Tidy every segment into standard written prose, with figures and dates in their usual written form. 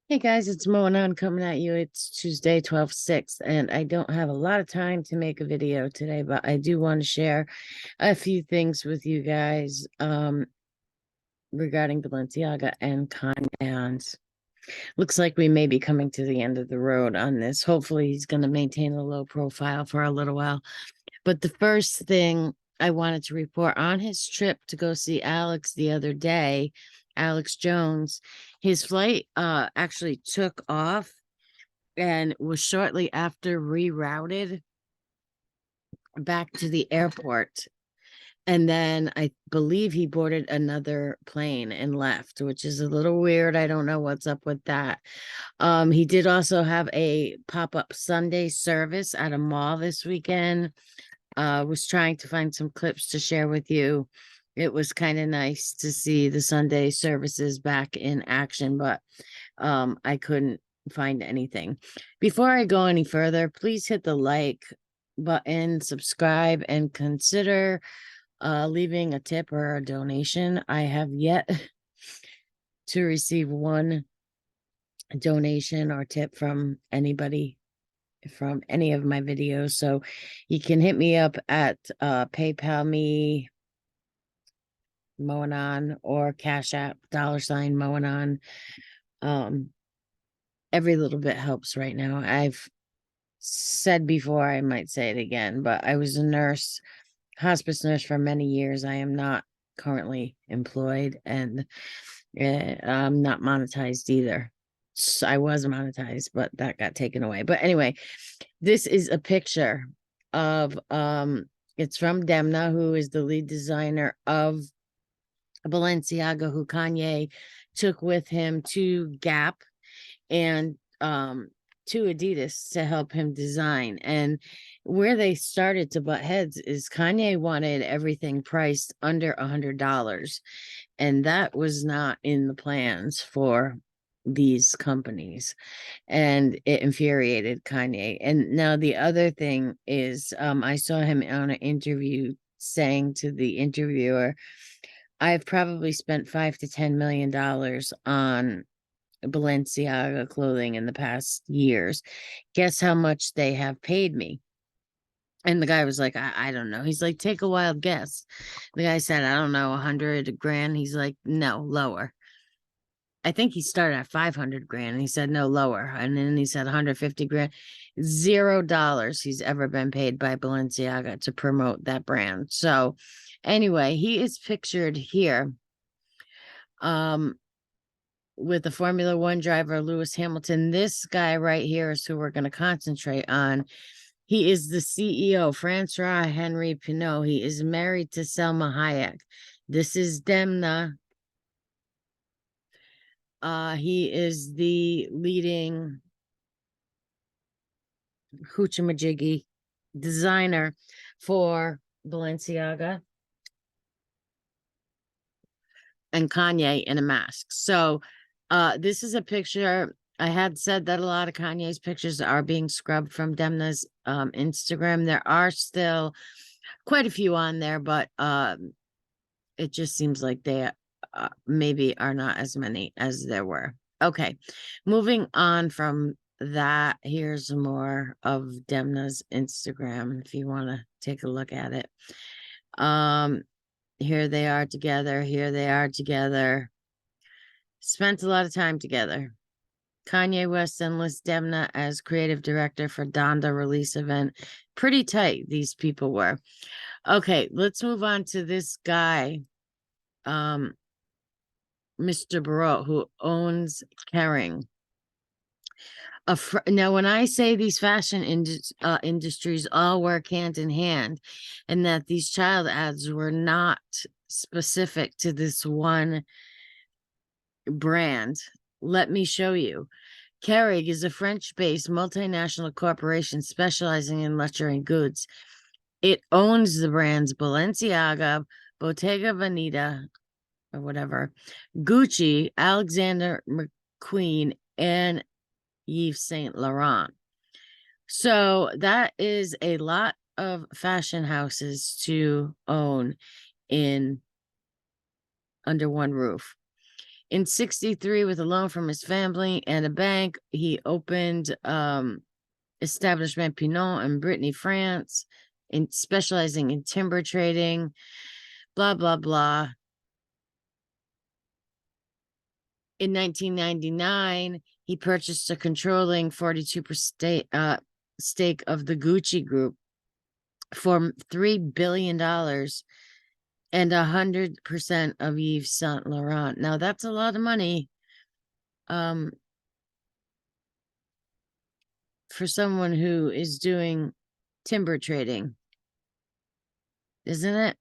Hey guys, it's Moanan coming at you. It's Tuesday, 12/6, and I don't have a lot of time to make a video today, but I do want to share a few things with you guys regarding Balenciaga and Kanye. Looks like we may be coming to the end of the road on this. Hopefully, he's going to maintain a low profile for a little while. But the first thing I wanted to report on his trip to go see Alex the other day, Alex Jones, his flight actually took off and was shortly after rerouted back to the airport. And then I believe he boarded another plane and left, which is a little weird. I don't know what's up with that. He did also have a pop-up Sunday service at a mall this weekend. Was trying to find some clips to share with you. It was kind of nice to see the Sunday services back in action, but I couldn't find anything. Before I go any further, please hit the like button, subscribe, and consider leaving a tip or a donation. I have yet to receive one donation or tip from anybody from any of my videos, so you can hit me up at PayPal me Moanon or Cash App $Moanon. Every little bit helps right now. I've said before, I might say it again, but I was a nurse, hospice nurse for many years. I am not currently employed, and I'm not monetized either. So I was monetized, but that got taken away. But anyway, this is a picture of it's from Demna, who is the lead designer of Balenciaga, who Kanye took with him to Gap and to Adidas to help him design. And where they started to butt heads is Kanye wanted everything priced under $100, and that was not in the plans for these companies, and it infuriated Kanye. And now the other thing is, I saw him on an interview saying to the interviewer, I've probably spent $5 to $10 million on Balenciaga clothing in the past years. Guess how much they have paid me? And the guy was like, I don't know. He's like, take a wild guess. The guy said, I don't know, 100 grand. He's like, no, lower. I think he started at 500 grand. And he said, no, lower. And then he said 150 grand. $0 he's ever been paid by Balenciaga to promote that brand. So anyway, he is pictured here. With the Formula One driver, Lewis Hamilton. This guy right here is who we're going to concentrate on. He is the CEO, Francois Henry Pinault. He is married to Selma Hayek. This is Demna. He is the leading hoochie designer for Balenciaga and Kanye in a mask. So this is a picture. I had said that a lot of Kanye's pictures are being scrubbed from Demna's Instagram. There are still quite a few on there, but it just seems like they maybe are not as many as there were. Okay, moving on from that, here's more of Demna's Instagram if you want to take a look at it. Here they are together. Here they are together. Spent a lot of time together. Kanye West enlists Demna as creative director for Donda release event. Pretty tight, these people were. Okay, let's move on to this guy, Mr. Barot, who owns Kering. Now, when I say these fashion industries all work hand in hand, and that these child ads were not specific to this one brand, let me show you. Kering is a French-based multinational corporation specializing in luxury goods. It owns the brands Balenciaga, Bottega Veneta, or whatever, Gucci, Alexander McQueen, and Yves Saint Laurent. So that is a lot of fashion houses to own in under one roof. In 63, with a loan from his family and a bank, he opened Establishment Pinot in Brittany, France, in specializing in timber trading, blah, blah, blah. In 1999, he purchased a controlling 42% stake of the Gucci Group for $3 billion and 100% of Yves Saint Laurent. Now, that's a lot of money for someone who is doing timber trading, isn't it?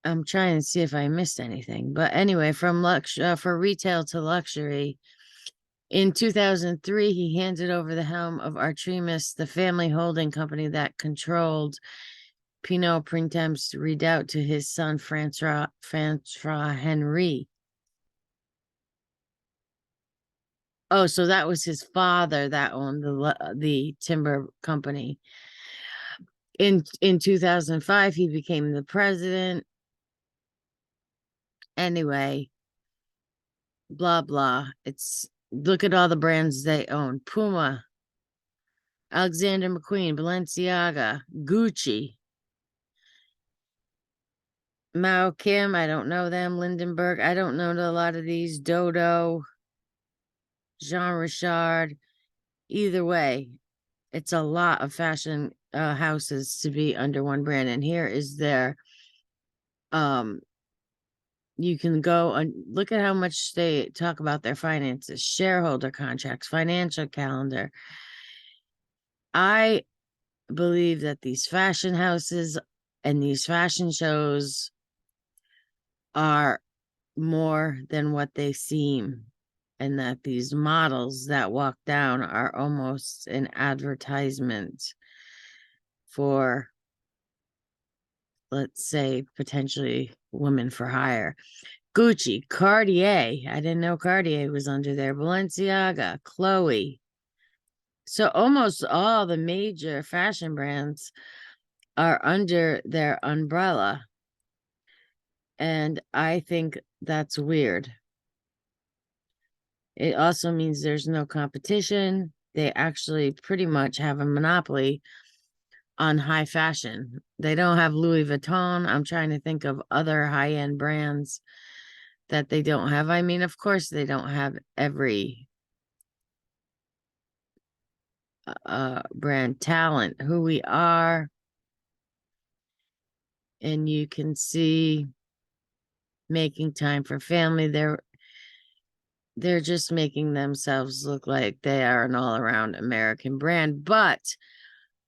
I'm trying to see if I missed anything. But anyway, from for retail to luxury, in 2003, he handed over the helm of Artemis, the family holding company that controlled Pinot Printemps Redoubt, to his son, Francois Henry. Oh, so that was his father that owned the timber company. In 2005, he became the president. Anyway, blah blah. Look at all the brands they own: Puma, Alexander McQueen, Balenciaga, Gucci, Mao Kim, I don't know them. Lindenberg, I don't know a lot of these. Dodo, Jean Richard. Either way, it's a lot of fashion houses to be under one brand. And here is their you can go and look at how much they talk about their finances, shareholder contracts, financial calendar. I believe that these fashion houses and these fashion shows are more than what they seem, and that these models that walk down are almost an advertisement for, let's say, potentially women for hire. Gucci, Cartier. I didn't know Cartier was under there. Balenciaga, Chloe. So almost all the major fashion brands are under their umbrella. And I think that's weird. It also means there's no competition. They actually pretty much have a monopoly on high fashion. They don't have Louis Vuitton. I'm trying to think of other high-end brands that they don't have. I mean, of course, they don't have every brand. Talent, who we are. And you can see making time for family. They're just making themselves look like they are an all-around American brand. But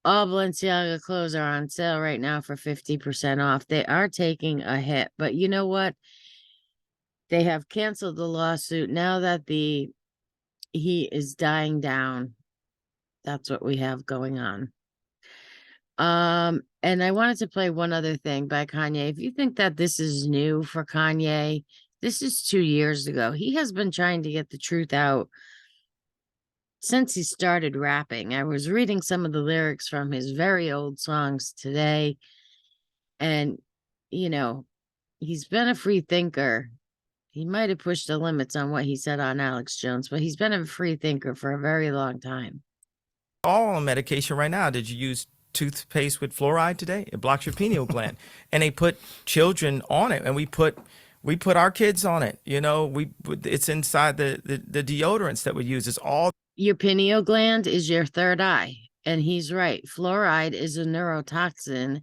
all Balenciaga clothes are on sale right now for 50% off. They are taking a hit, but you know what? They have canceled the lawsuit now that the heat is dying down. That's what we have going on. And I wanted to play one other thing by Kanye. If you think that this is new for Kanye, this is 2 years ago. He has been trying to get the truth out since he started rapping. I was reading some of the lyrics from his very old songs today, and you know, he's been a free thinker. He might have pushed the limits on what he said on Alex Jones, but he's been a free thinker for a very long time. All on medication right now. Did you use toothpaste with fluoride today? It blocks your pineal gland, and they put children on it, and we put our kids on it. You know, it's inside the deodorants that we use. It's all Your pineal gland is your third eye, and he's right. Fluoride is a neurotoxin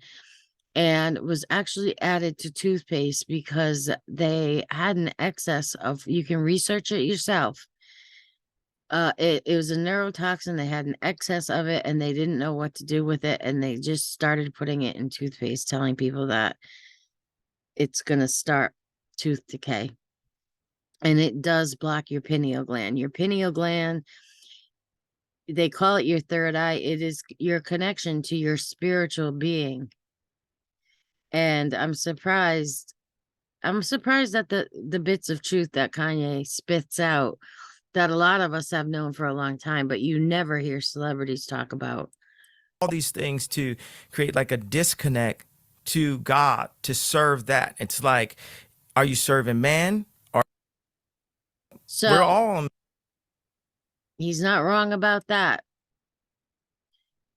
and was actually added to toothpaste because they had an excess of, you can research it yourself. It was a neurotoxin. They had an excess of it and they didn't know what to do with it. And they just started putting it in toothpaste, telling people that it's going to start tooth decay. And it does block your pineal gland. Your pineal gland, they call it your third eye. It is your connection to your spiritual being. And I'm surprised at the bits of truth that Kanye spits out that a lot of us have known for a long time, but you never hear celebrities talk about. these things to create like a disconnect to God to serve that. It's like, are you serving man? Or we're So all he's not wrong about that.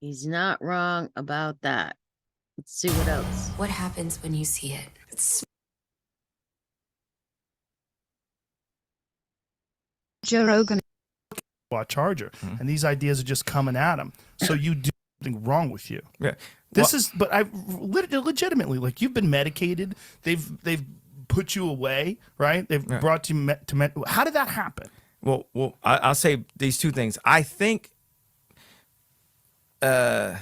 He's not wrong about that. Let's see what else. What happens when you see it? It's Joe Rogan. Charger, and these ideas are just coming at him. So you do something wrong with you. yeah. This Well, is, but I legitimately, like, you've been medicated. They've put you away, right? They've brought you how did that happen? well, I'll say these two things. I think All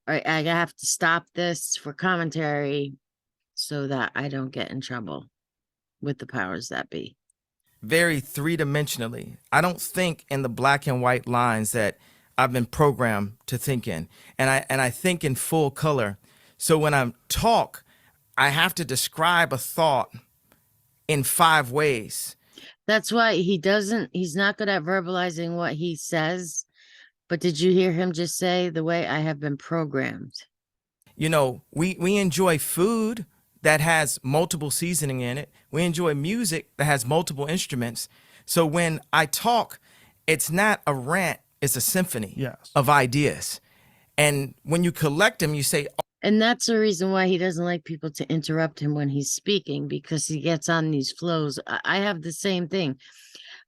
right, I have to stop this for commentary so that I don't get in trouble with the powers that be. very three-dimensionally. I don't think in the black and white lines that I've been programmed to think in. And I think in full color. So when I talk, I have to describe a thought in 5 ways. That's why he's not good at verbalizing what he says. But did you hear him just say the way I have been programmed? You know, we enjoy food that has multiple seasoning in it. We enjoy music that has multiple instruments. So when I talk, it's not a rant, it's a symphony Yes. of ideas. And when you collect them, you say, And that's the reason why he doesn't like people to interrupt him when he's speaking, because he gets on these flows. I have the same thing.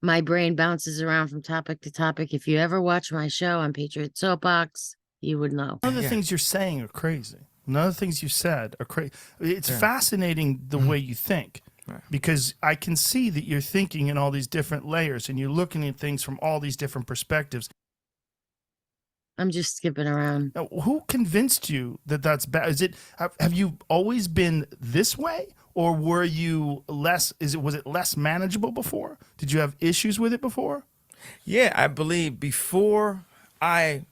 My brain bounces around from topic to topic. If you ever watch my show on Patriot Soapbox, you would know. None of the things you're saying are crazy. None of the things you said are crazy. It's fascinating the way you think, because I can see that you're thinking in all these different layers and you're looking at things from all these different perspectives. I'm just skipping around. Now, who convinced you that that's bad? Is it, have you always been this way, or were you less? Was it less manageable before? Did you have issues with it before? yeah, I believe before I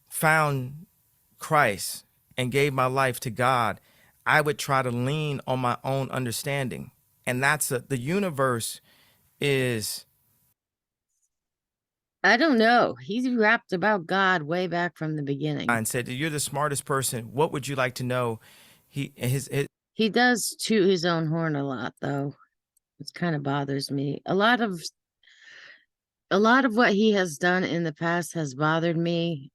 found Christ and gave my life to God, I would try to lean on my own understanding. And the universe is, I don't know. He's rapped about God way back from the beginning. and said, you're the smartest person. What would you like to know? He does toot his own horn a lot, though. It kind of bothers me. A lot of what he has done in the past has bothered me.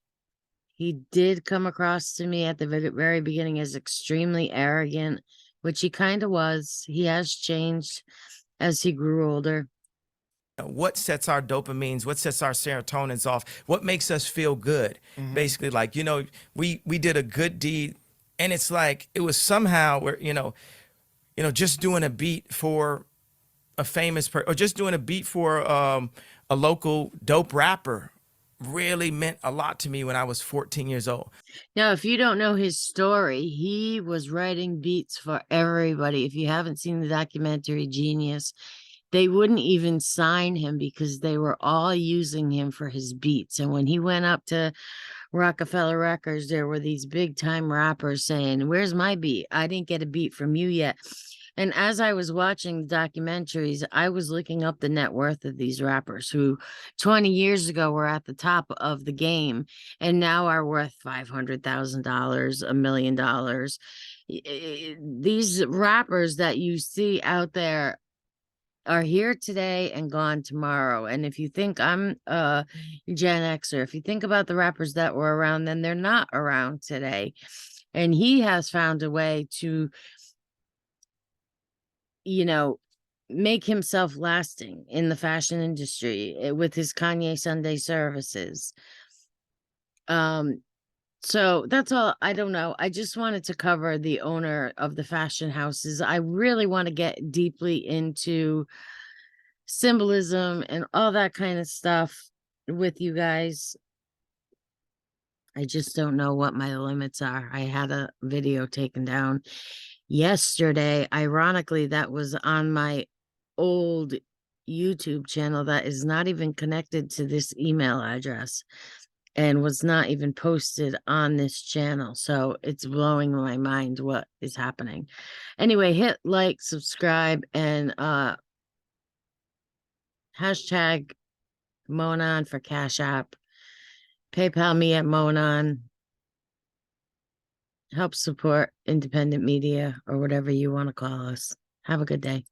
He did come across to me at the very beginning as extremely arrogant, which he kind of was. He has changed as he grew older. what sets our dopamines, what sets our serotonins off, what makes us feel good. Basically, like, we did a good deed, and it's like it was somehow where, just doing a beat for a famous person, or just doing a beat for a local dope rapper really meant a lot to me when I was 14 years old. Now, if you don't know his story, he was writing beats for everybody. If you haven't seen the documentary Genius, they wouldn't even sign him because they were all using him for his beats. And when he went up to Rockefeller Records, there were these big time rappers saying, "Where's my beat? I didn't get a beat from you yet." And as I was watching the documentaries, I was looking up the net worth of these rappers who 20 years ago were at the top of the game and now are worth $500,000, $1 million. These rappers that you see out there are here today and gone tomorrow. And if you think I'm a Gen Xer, if you think about the rappers that were around then, they're not around today. And he has found a way to make himself lasting in the fashion industry with his Kanye Sunday services. So that's all. I don't know. I just wanted to cover the owner of the fashion houses. I really want to get deeply into symbolism and all that kind of stuff with you guys. I just don't know what my limits are. I had a video taken down yesterday. Ironically, that was on my old YouTube channel that is not even connected to this email address and was not even posted on this channel. So it's blowing my mind what is happening. Anyway, hit like, subscribe, and hashtag Monon for Cash App. PayPal me at Monon. help support independent media or whatever you want to call us. Have a good day.